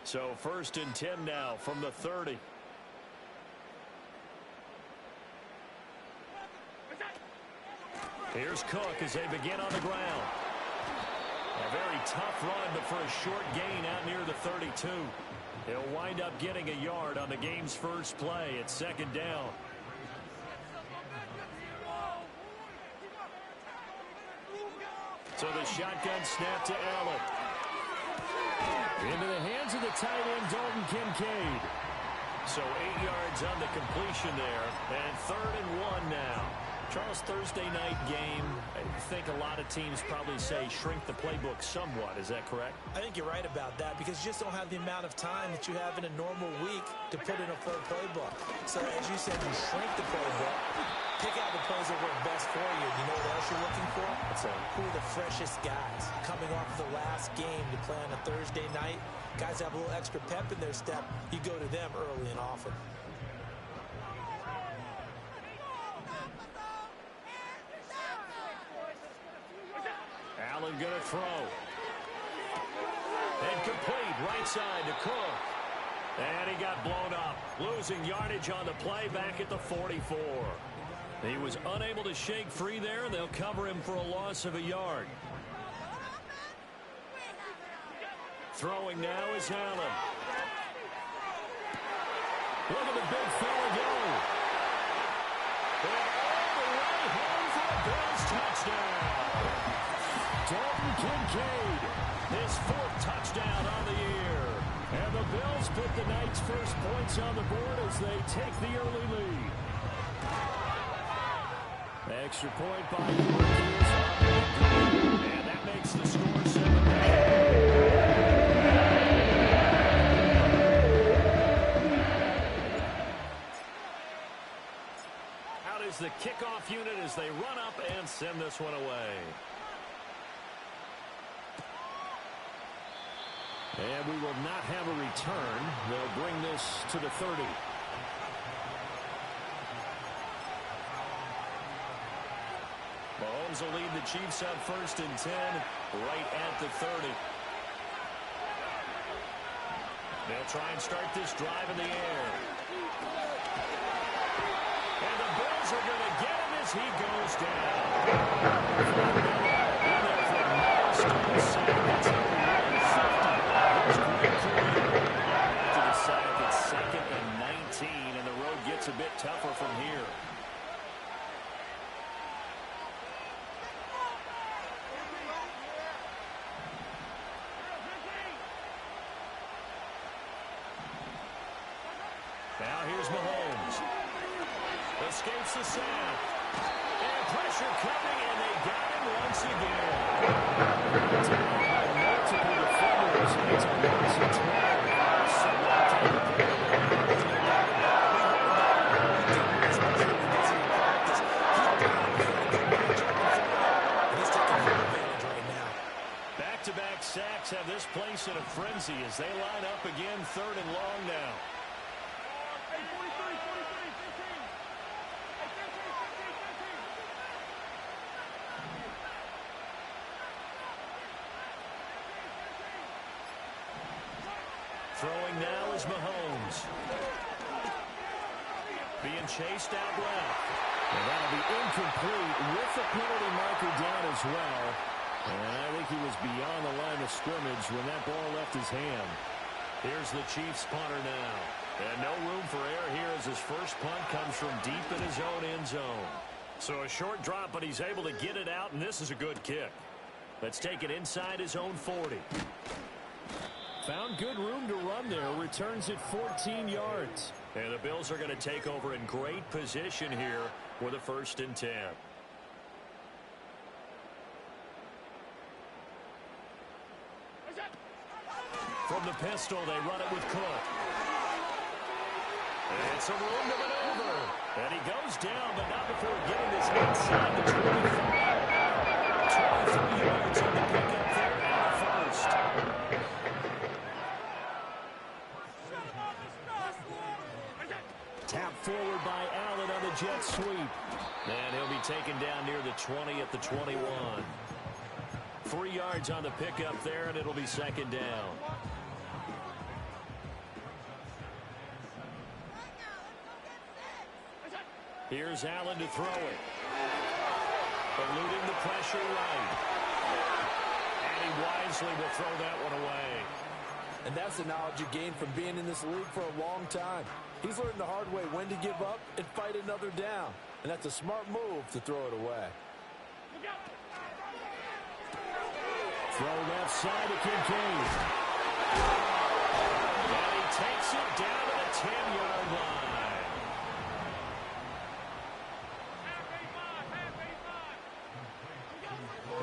So 1st and 10 now from the 30. Here's Cook as they begin on the ground. A very tough run, but for a short gain out near the 32. He'll wind up getting a yard on the game's first play. It's 2nd down. So the shotgun snap to Allen. Into the hands of the tight end, Dalton Kincaid. So 8 yards on the completion there, and 3rd and 1 now. Charles, Thursday night game, I think a lot of teams probably say shrink the playbook somewhat. Is that correct? I think you're right about that because you just don't have the amount of time that you have in a normal week to put in a full playbook. So as you said, you shrink the playbook, pick out the plays that work best for you. You know what else you're looking for? Who are the freshest guys coming off the last game to play on a Thursday night? Guys have a little extra pep in their step. You go to them early and often. Allen going to throw. And complete right side to Cook. And he got blown up. Losing yardage on the play back at the 44. He was unable to shake free there, and they'll cover him for a loss of a yard. Throwing now is Allen. Look at the big fella go. And all the way home for a Bills touchdown. Dalton Kincaid, his 4th touchdown on the year. And the Bills put the night's first points on the board as they take the early lead. Extra point by the Rookies. And that makes the score 7-0. Out is the kickoff unit as they run up and send this one away. And we will not have a return. They'll bring this to the 30. Mahomes will lead the Chiefs on 1st and 10 right at the 30. They'll try and start this drive in the air. And the Bills are going to get him as he goes down. To the sack, it's 2nd and 19, and the road gets a bit tougher from here. Now here's Mahomes. Escapes the sack. And pressure coming, and they got him once again. Multiple defenders. It's a 1-12. Back-to-back sacks have this place in a frenzy as they line up again 3rd and long now. Throwing now is Mahomes. Being chased out left. And that'll be incomplete with the penalty marker down as well. And I think he was beyond the line of scrimmage when that ball left his hand. Here's the Chiefs punter now. And no room for error here as his first punt comes from deep in his own end zone. So a short drop, but he's able to get it out, and this is a good kick. Let's take it inside his own 40. Found good room to run there. Returns it 14 yards. And the Bills are going to take over in great position here with a 1st and 10. From the pistol, they run it with Cook. And some room to maneuver. And he goes down, but not before getting this inside the 25. 23 yards on the pickup there in the 1st. Tap forward by Allen on the jet sweep. And he'll be taken down near the 20 at the 21. 3 yards on the pickup there, and it'll be 2nd down. Here's Allen to throw it. Eluding the pressure right. And he wisely will throw that one away. And that's the knowledge you gain from being in this league for a long time. He's learned the hard way when to give up and fight another down. And that's a smart move to throw it away. Throw left side to Kincaid. And he takes it down to the 10-yard line.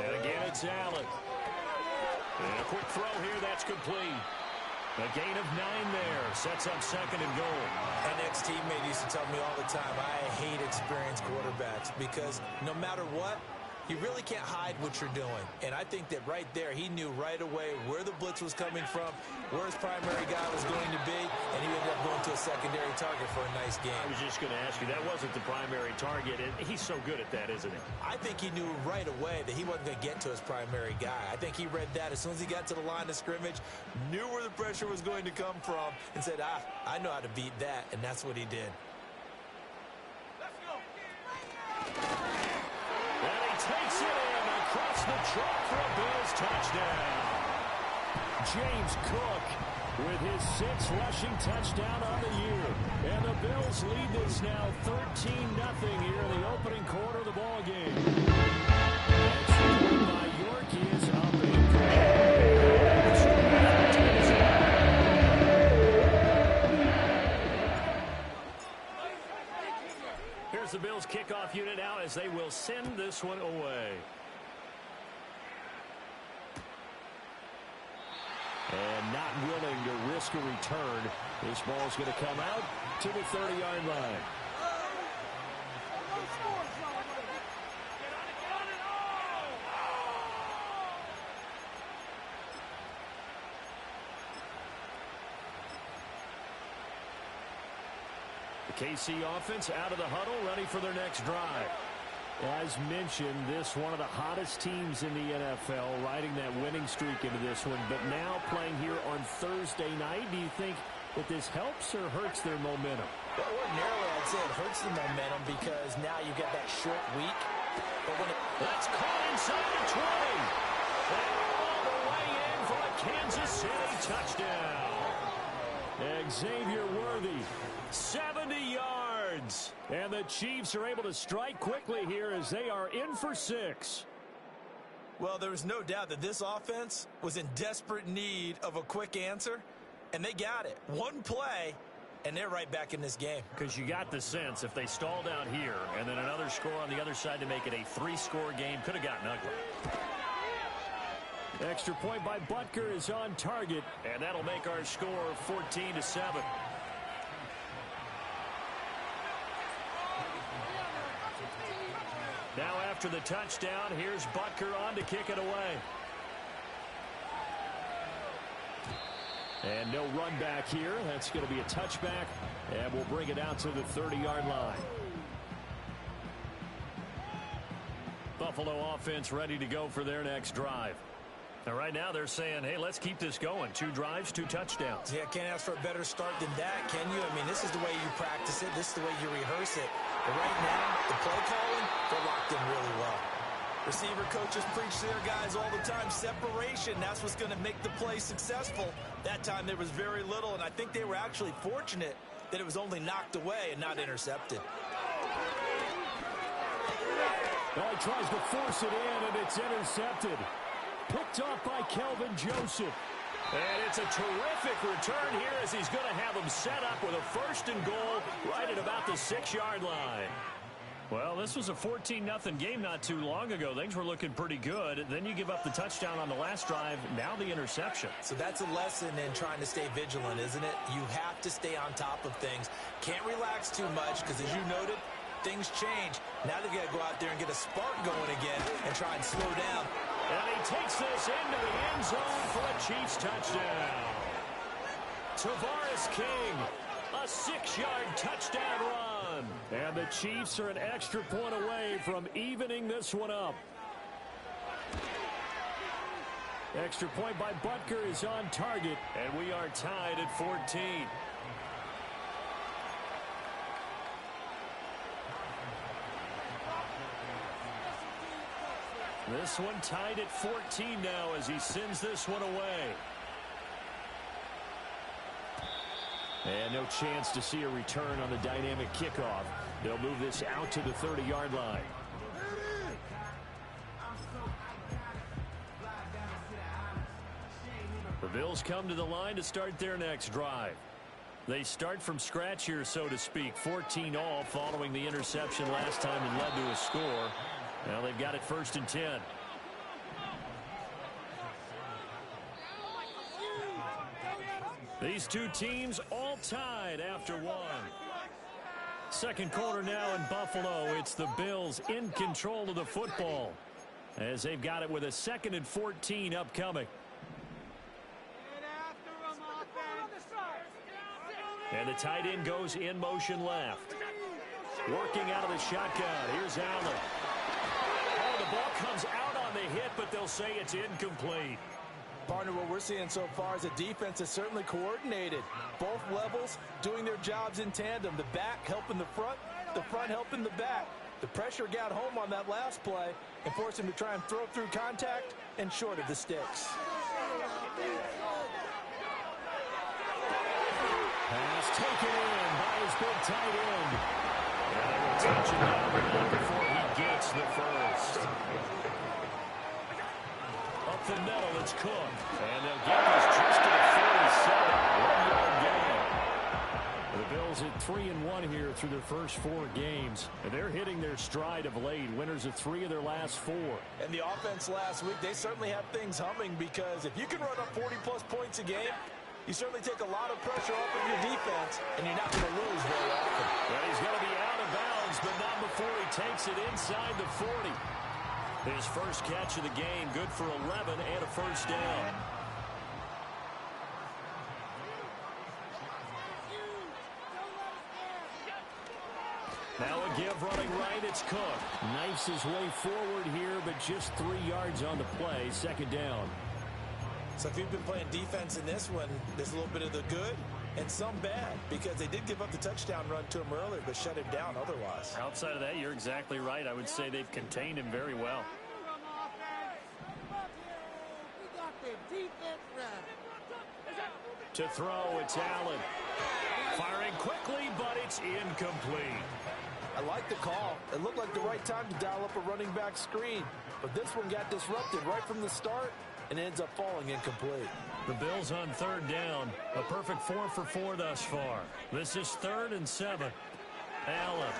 And again, it's Allen. And a quick throw here, that's complete. A gain of 9 there. Sets up second and goal. An ex-teammate used to tell me all the time, I hate experienced quarterbacks because no matter what, you really can't hide what you're doing. And I think that right there, he knew right away where the blitz was coming from, where his primary guy was going to be, and he ended up going to a secondary target for a nice game. I was just going to ask you, that wasn't the primary target, and he's so good at that, isn't he? I think he knew right away that he wasn't going to get to his primary guy. I think he read that as soon as he got to the line of scrimmage, knew where the pressure was going to come from, and said, I know how to beat that, and that's what he did. Takes it in across the chalk for a Bills touchdown. James Cook with his 6th rushing touchdown on the year. And the Bills lead this now 13-0 here in the opening quarter of the ball game. That's by York is up Here's the Bills kickoff unit out as they will send this one away. And not willing to risk a return. This ball's going to come out to the 30-yard line. KC offense out of the huddle, ready for their next drive. As mentioned, this one of the hottest teams in the NFL, riding that winning streak into this one, but now playing here on Thursday night. Do you think that this helps or hurts their momentum? Well, ordinarily, I'd say it hurts the momentum because now you get that short week. But when that's caught inside the 20. And all the way in for a Kansas City touchdown. Xavier Worthy, 70 yards. And the Chiefs are able to strike quickly here as they are in for 6. Well, there was no doubt that this offense was in desperate need of a quick answer, and they got it. One play, and they're right back in this game. Because you got the sense if they stalled out here and then another score on the other side to make it a 3-score game, could have gotten ugly. Extra point by Butker is on target, and that'll make our score 14-7. Now after the touchdown, here's Butker on to kick it away. And no run back here. That's going to be a touchback, and we'll bring it out to the 30-yard line. Buffalo offense ready to go for their next drive. Now, right now, they're saying, hey, let's keep this going. 2 drives, 2 touchdowns. Yeah, can't ask for a better start than that, can you? I mean, this is the way you practice it. This is the way you rehearse it. But right now, the play calling, they're locked in really well. Receiver coaches preach to their guys all the time. Separation, that's what's going to make the play successful. That time, there was very little, and I think they were actually fortunate that it was only knocked away and not intercepted. Well, he tries to force it in, and it's intercepted. Picked off by Kelvin Joseph. And it's a terrific return here as he's going to have them set up with a 1st and goal right at about the 6-yard line. Well, this was a 14-0 game not too long ago. Things were looking pretty good. Then you give up the touchdown on the last drive. Now the interception. So that's a lesson in trying to stay vigilant, isn't it? You have to stay on top of things. Can't relax too much because, as you noted, things change. Now they've got to go out there and get a spark going again and try and slow down. And he takes this into the end zone for a Chiefs touchdown. Tavares King, a 6-yard touchdown run. And the Chiefs are an extra point away from evening this one up. Extra point by Butker is on target, and we are tied at 14. This one tied at 14 now as he sends this one away. And no chance to see a return on the dynamic kickoff. They'll move this out to the 30-yard line. The Bills come to the line to start their next drive. They start from scratch here, so to speak. 14 all following the interception last time and led to a score. Now they've got it 1st and 10. These two teams all tied after one. Second quarter now in Buffalo. It's the Bills in control of the football as they've got it with a 2nd and 14 upcoming. And the tight end goes in motion left. Working out of the shotgun. Here's Allen. Oh, the ball comes out on the hit, but they'll say it's incomplete. Partner, what we're seeing so far is a defense that's certainly coordinated. Both levels doing their jobs in tandem. The back helping the front helping the back. The pressure got home on that last play and forced him to try and throw through contact and short of the sticks. Pass taken in by his big tight end. And they will touch him down before he gets the first. Up the middle, it's Cook. And they'll get this just to the 47. 1-yard gain. The Bills at 3-1 here through their first 4 games. And they're hitting their stride of late. Winners of 3 of their last 4. And the offense last week, they certainly have things humming because if you can run up 40-plus points a game, you certainly take a lot of pressure off of your defense, and you're not going to lose very often. Well, he's going to be out of bounds, but not before he takes it inside the 40. His first catch of the game, good for 11 and a first down. Now a give running right, it's Cook. Knifes his way forward here, but just 3 yards on the play, 2nd down. So if you've been playing defense in this one, there's a little bit of the good and some bad because they did give up the touchdown run to him earlier but shut him down otherwise. Outside of that, you're exactly right. I would say they've contained him very well. To throw, it's Allen. Firing quickly, but it's incomplete. I like the call. It looked like the right time to dial up a running back screen, but this one got disrupted right from the start and ends up falling incomplete. The Bills on 3rd down. A perfect 4 for 4 thus far. This is 3rd and 7. Allen.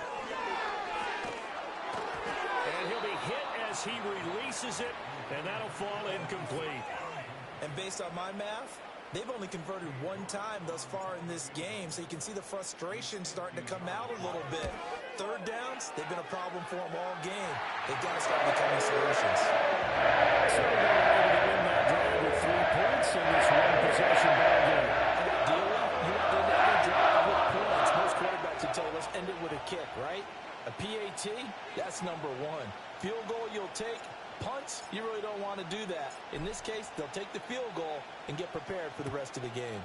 And he'll be hit as he releases it, and that'll fall incomplete. And based on my math, they've only converted 1 time thus far in this game, so you can see the frustration starting to come out a little bit. 3rd downs, they've been a problem for them all game. They've got to start becoming solutions. So they're able to win that drive with 3 points in this one-possession ball game. Ideally, you want to end every drive with points. Most quarterbacks would tell us end it with a kick, right? A PAT, that's number 1. Field goal you'll take. Punts, you really don't want to do that. In this case, they'll take the field goal and get prepared for the rest of the game.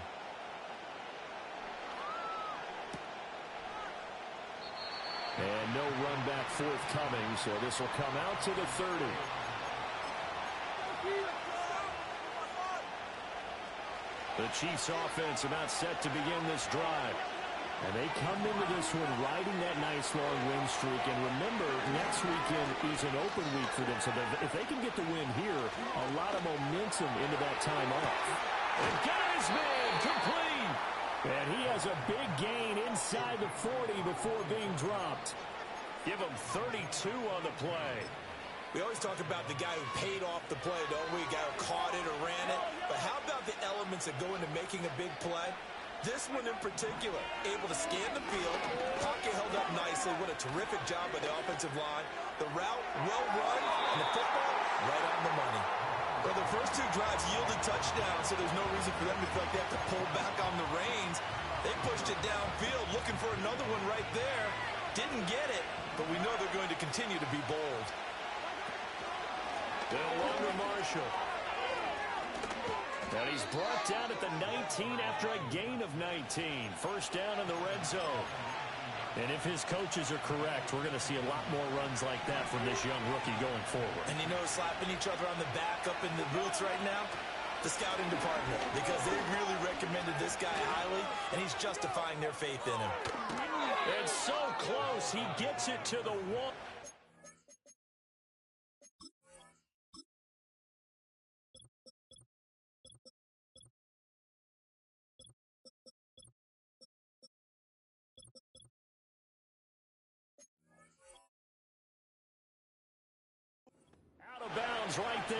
And no run back forthcoming, so this will come out to the 30. The Chiefs offense about set to begin this drive. And they come into this one riding that nice long win streak. And remember, next weekend is an open week for them. So if they can get the win here, a lot of momentum into that time off. And got his man complete. And he has a big gain inside the 40 before being dropped. Give him 32 on the play. We always talk about the guy who paid off the play, don't we? The guy who caught it or ran it. But how about the elements that go into making a big play? This one in particular, able to scan the field, pocket held up nicely. What a terrific job by the offensive line. The route, well run, and the football, right on the money. Well, the first 2 drives yielded touchdowns, so there's no reason for them to feel like they have to pull back on the reins. They pushed it downfield, looking for another one right there. Didn't get it, but we know they're going to continue to be bold. No longer Marshall. And he's brought down at the 19 after a gain of 19. First down in the red zone. And if his coaches are correct, we're going to see a lot more runs like that from this young rookie going forward. And slapping each other on the back up in the booths right now, the scouting department, because they really recommended this guy highly, and he's justifying their faith in him. It's so close. He gets it to the wall. Out of bounds right there.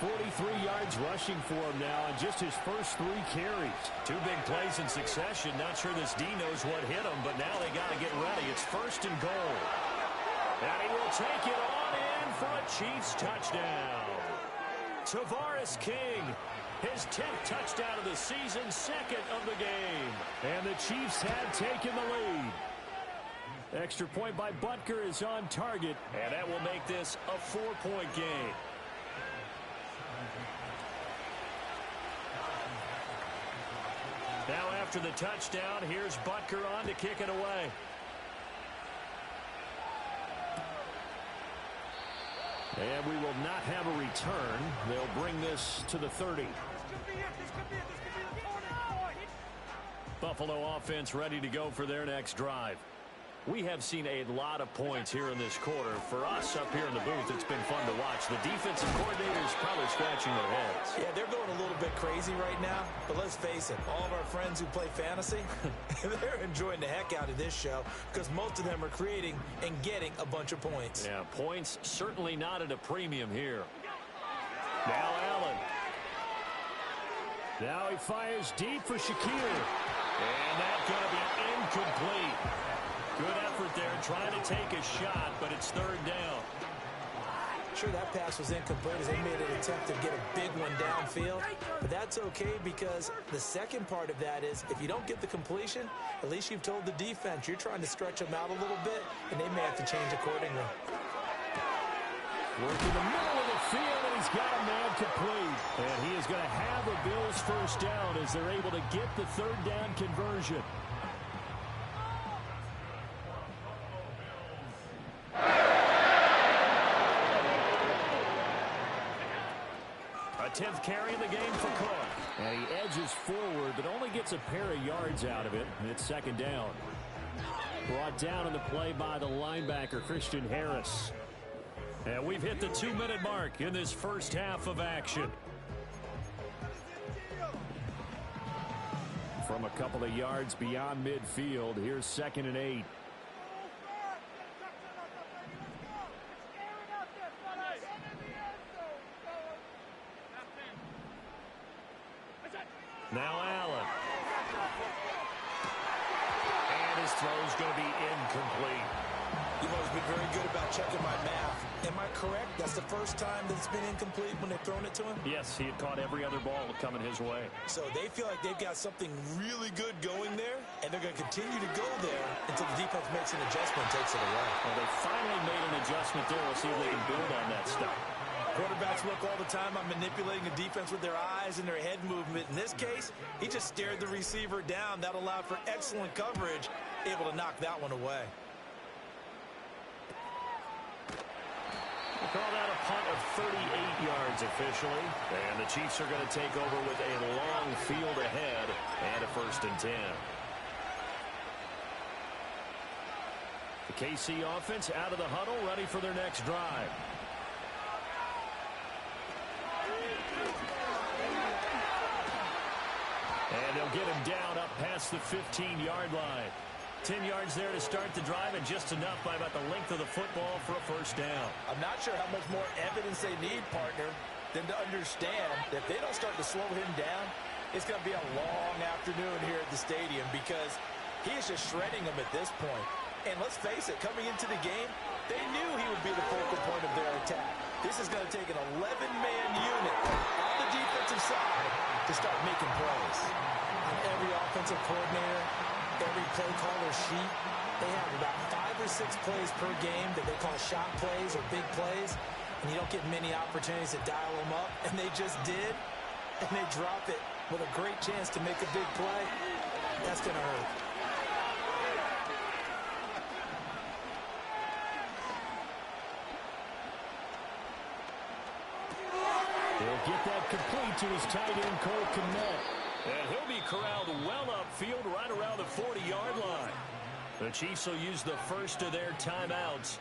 43 yards rushing for him now on just his first 3 carries. 2 big plays in succession. Not sure this D knows what hit him, but now they got to get ready. It's 1st and goal. And he will take it on in for a Chiefs touchdown. Tavares King, his 10th touchdown of the season, 2nd of the game. And the Chiefs have taken the lead. Extra point by Butker is on target. And that will make this a 4-point game. Now after the touchdown, here's Butker on to kick it away. And we will not have a return. They'll bring this to the 30. Buffalo offense ready to go for their next drive. We have seen a lot of points here in this quarter. For us up here in the booth, it's been fun to watch. The defensive coordinators probably scratching their heads. Yeah, they're going a little bit crazy right now. But let's face it, all of our friends who play fantasy, they're enjoying the heck out of this show because most of them are creating and getting a bunch of points. Yeah, points certainly not at a premium here. Now Allen. Now he fires deep for Shaquille. And that's going to be incomplete. Good effort there, trying to take a shot, but it's 3rd down. Sure, that pass was incomplete as they made an attempt to get a big one downfield. But that's okay because the second part of that is if you don't get the completion, at least you've told the defense you're trying to stretch them out a little bit, and they may have to change accordingly. Working the middle of the field, and he's got a man complete. And he is going to have the Bills' 1st down as they're able to get the 3rd down conversion. A 10th carry in the game for Cook. And he edges forward, but only gets a pair of yards out of it. And it's 2nd down. Brought down on the play by the linebacker, Christian Harris. And we've hit the 2-minute mark in this first half of action. From a couple of yards beyond midfield, here's 2nd and 8. Now Allen. And his throw's going to be incomplete. You've always been very good about checking my math. Am I correct? That's the first time that it's been incomplete when they've thrown it to him? Yes, he had caught every other ball coming his way. So they feel like they've got something really good going there, and they're going to continue to go there until the defense makes an adjustment and takes it away. Well, they finally made an adjustment there. We'll see if they can build on that stuff. Quarterbacks look all the time on manipulating the defense with their eyes and their head movement. In this case, he just stared the receiver down. That allowed for excellent coverage, able to knock that one away. We'll call that a punt of 38 yards officially. And the Chiefs are going to take over with a long field ahead and a 1st and 10. The KC offense out of the huddle, ready for their next drive. And they'll get him down up past the 15-yard line. 10 yards there to start the drive, and just enough by about the length of the football for a 1st down. I'm not sure how much more evidence they need, partner, than to understand that if they don't start to slow him down, it's going to be a long afternoon here at the stadium because he is just shredding them at this point. And let's face it, coming into the game, they knew he would be the focal point of their attack. This is going to take an 11-man unit on the defensive side to start making plays. And every offensive coordinator, every play caller sheet, they have about 5 or 6 plays per game that they call shot plays or big plays, and you don't get many opportunities to dial them up, and they just did, and they drop it with a great chance to make a big play. That's going to hurt. get that complete to his tight end, Cole Kmet. And he'll be corralled well upfield right around the 40-yard line. The Chiefs will use the first of their timeouts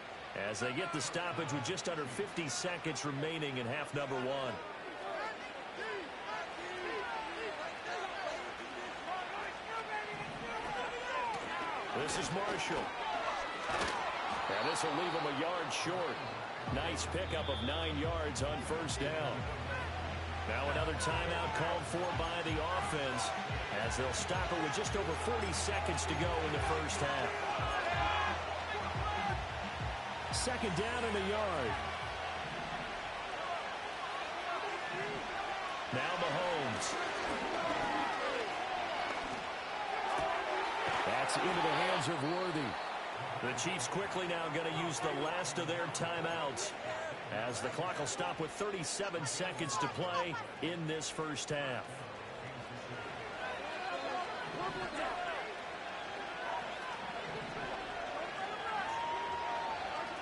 as they get the stoppage with just under 50 seconds remaining in half number one. This is Marshall. And this will leave him a yard short. Nice pickup of 9 yards on first down. Now another timeout called for by the offense as they'll stop it with just over 40 seconds to go in the first half. Second down and a yard. Now Mahomes. That's into the hands of Worthy. The Chiefs quickly now going to use the last of their timeouts as the clock will stop with 37 seconds to play in this first half.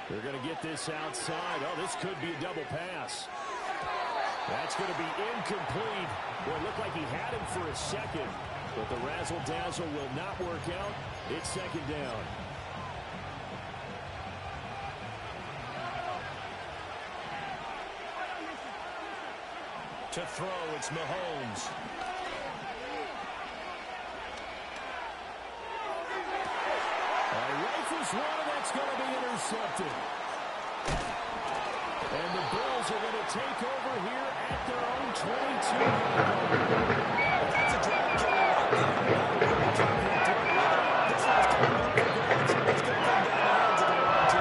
They're going to get this outside. Oh, this could be a double pass. That's going to be incomplete. Well, it looked like he had him for a second, but the razzle-dazzle will not work out. It's second down. To throw, it's Mahomes. Rifles one, that's going to be intercepted. And the Bills are going to take over here at their own 22. That's a drive killer right there. This one's coming up for grabs. It's going to come down the hands of the wrong team.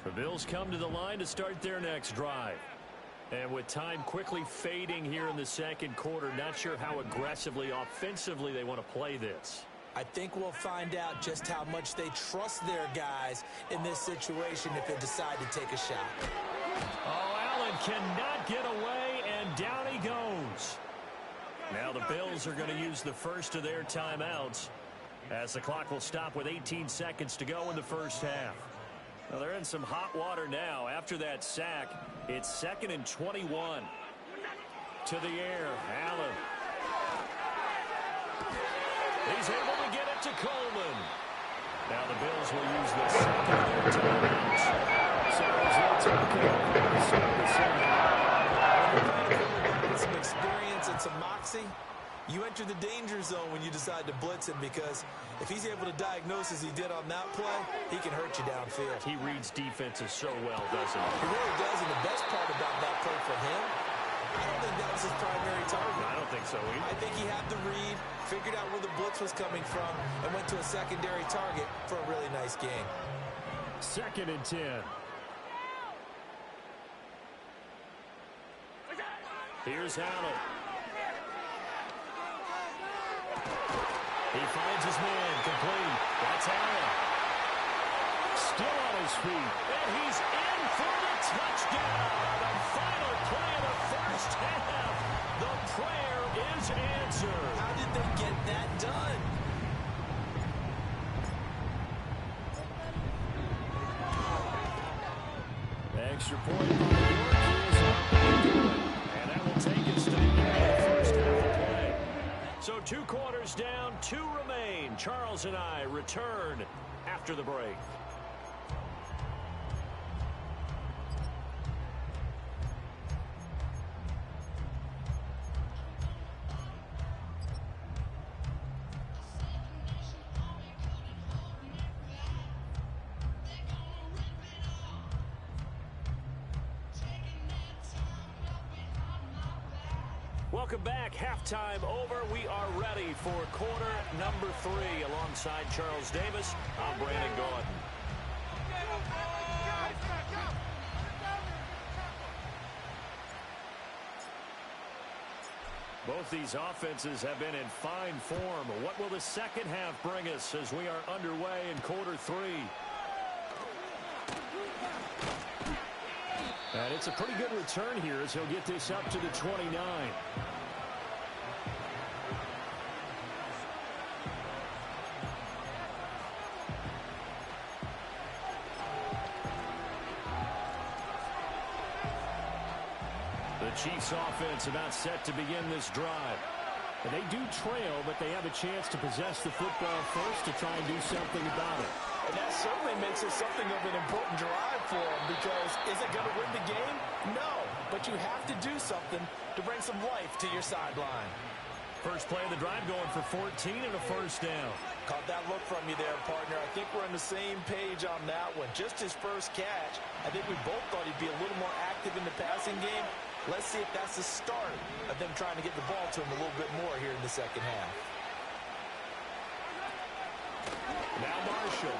The Bills come to the line to start their next drive. And with time quickly fading here in the second quarter, not sure how aggressively, offensively they want to play this. I think we'll find out just how much they trust their guys in this situation if they decide to take a shot. Oh, Allen cannot get away, and down he goes. Now the Bills are going to use the first of their timeouts as the clock will stop with 18 seconds to go in the first half. Well, they're in some hot water now. After that sack, it's 2nd and 21. To the air, Allen. He's able to get it to Coleman. Now the Bills will use the second of their timeouts. So as they'll take it over to start the second. With some experience and some moxie, you enter the danger zone when you decide to blitz him, because if he's able to diagnose as he did on that play, he can hurt you downfield. He reads defenses so well, doesn't he? He really does, and the best part about that play for him, I don't think that was his primary target. I don't think so either. I think he had the read, figured out where the blitz was coming from, and went to a secondary target for a really nice game. 2nd and 10. Here's Allen. He finds his man, complete. That's Allen. Still on his feet. And he's in for the touchdown. The final play of the first half. The prayer is answered. How did they get that done? Extra point by York is up and good. And that will take us to the end of the first half of play. So 2 quarters down, 2 remain. Charles and I return after the break. Welcome back. Halftime over. We are ready for quarter number 3. Alongside Charles Davis, I'm Brandon Gaudin. Both these offenses have been in fine form. What will the second half bring us as we are underway in quarter 3? And it's a pretty good return here as he'll get this up to the 29. The Chiefs offense about set to begin this drive. And they do trail, but they have a chance to possess the football first to try and do something about it. And that certainly makes it something of an important drive for them, because is it going to win the game? No, but you have to do something to bring some life to your sideline. First play of the drive going for 14 and a first down. Caught that look from you there, partner. I think we're on the same page on that one. Just his first catch. I think we both thought he'd be a little more active in the passing game. Let's see if that's the start of them trying to get the ball to him a little bit more here in the second half. Now Marshall.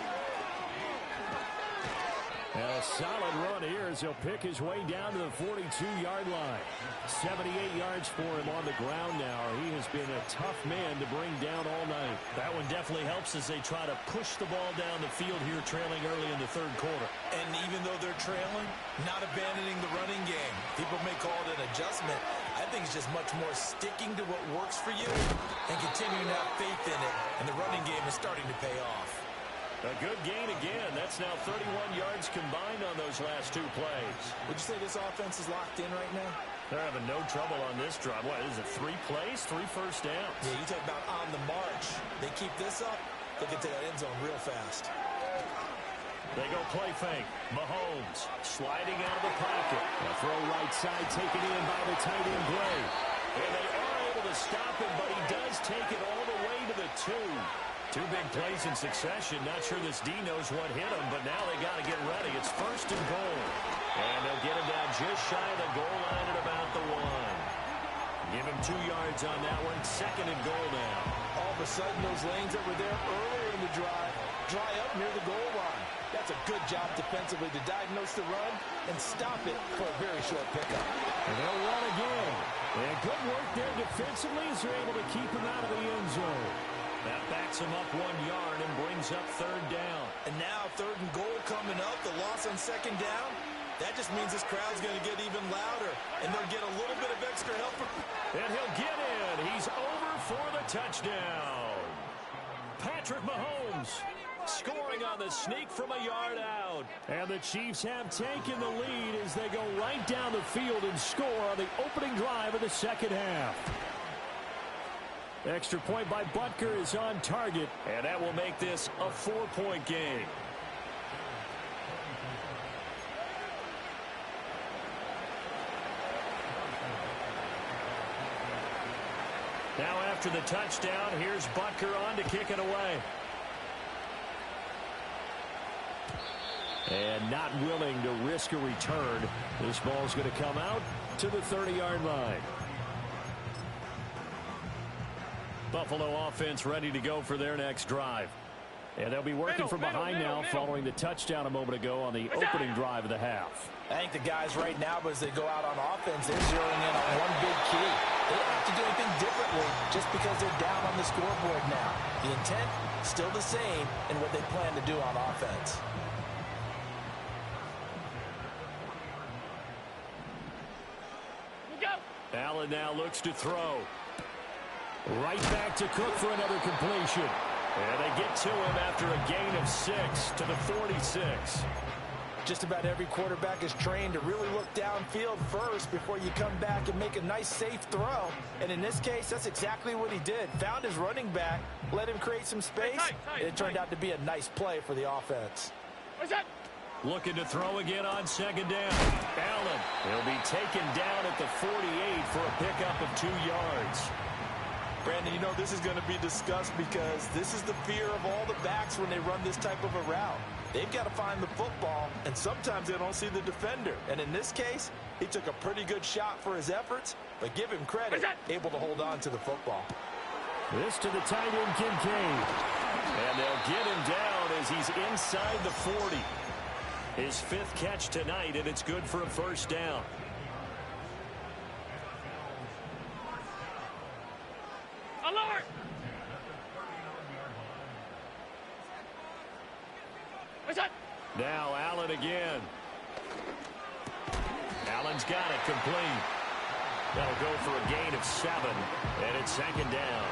And a solid run here as he'll pick his way down to the 42-yard line. 78 yards for him on the ground now. He has been a tough man to bring down all night. That one definitely helps as they try to push the ball down the field here, trailing early in the third quarter. And even though they're trailing, not abandoning the running game. People may call it an adjustment. I think it's just much more sticking to what works for you and continuing to have faith in it. And the running game is starting to pay off. A good gain again. That's now 31 yards combined on those last two plays. Would you say this offense is locked in right now? They're having no trouble on this drive. What is it, 3 plays, 3 first downs? Yeah, you talk about on the march. They keep this up, they get to that end zone real fast. They go play fake. Mahomes sliding out of the pocket. A throw right side taken in by the tight end Gray. And they are able to stop him, but he does take it all the way to the 2. 2 big plays in succession. Not sure this D knows what hit him, but now they got to get ready. It's first and goal. And they'll get him down just shy of the goal line at about the 1. Give him 2 yards on that one. Second and goal now. All of a sudden, those lanes that were there earlier in the drive dry up near the goal line. That's a good job defensively to diagnose the run and stop it for a very short pickup. And they'll run again. And good work there defensively as they're able to keep him out of the end zone. That backs him up 1 yard and brings up third down. And now third and goal coming up. The loss on second down. That just means this crowd's going to get even louder. And they'll get a little bit of extra help. And he'll get in. He's over for the touchdown. Patrick Mahomes scoring on the sneak from a yard out. And the Chiefs have taken the lead as they go right down the field and score on the opening drive of the second half. Extra point by Butker is on target. And that will make this a 4-point game. Now after the touchdown, here's Butker on to kick it away. And not willing to risk a return. This ball's going to come out to the 30-yard line. Buffalo offense ready to go for their next drive. And they'll be working from behind now following the touchdown a moment ago on the opening drive of the half. I think the guys right now, as they go out on offense, they're zeroing in on one big key. They don't have to do anything differently just because they're down on the scoreboard now. The intent, still the same in what they plan to do on offense. Allen now looks to throw. Right back to Cook for another completion. And they get to him after a gain of 6 to the 46. Just about every quarterback is trained to really look downfield first before you come back and make a nice, safe throw. And in this case, that's exactly what he did. Found his running back, let him create some space, and it turned out to be a nice play for the offense. What's that? Looking to throw again on second down. Allen will be taken down at the 48 for a pickup of 2 yards. Brandon, you know this is going to be discussed because this is the fear of all the backs when they run this type of a route. They've got to find the football, and sometimes they don't see the defender. And in this case, he took a pretty good shot for his efforts, but give him credit, able to hold on to the football. This to the tight end, Kincaid. And they'll get him down as he's inside the 40. His 5th catch tonight, and it's good for a first down. Alert! What's that? Now Allen again. Allen's got it complete. That'll go for a gain of 7, and it's second down.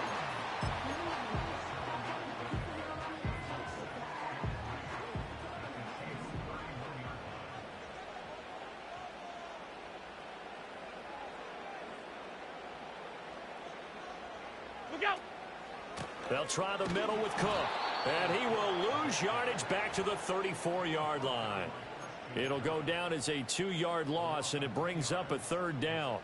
Look out. They'll try the middle with Cook. And he will lose yardage back to the 34-yard line. It'll go down as a 2-yard loss, and it brings up a third down.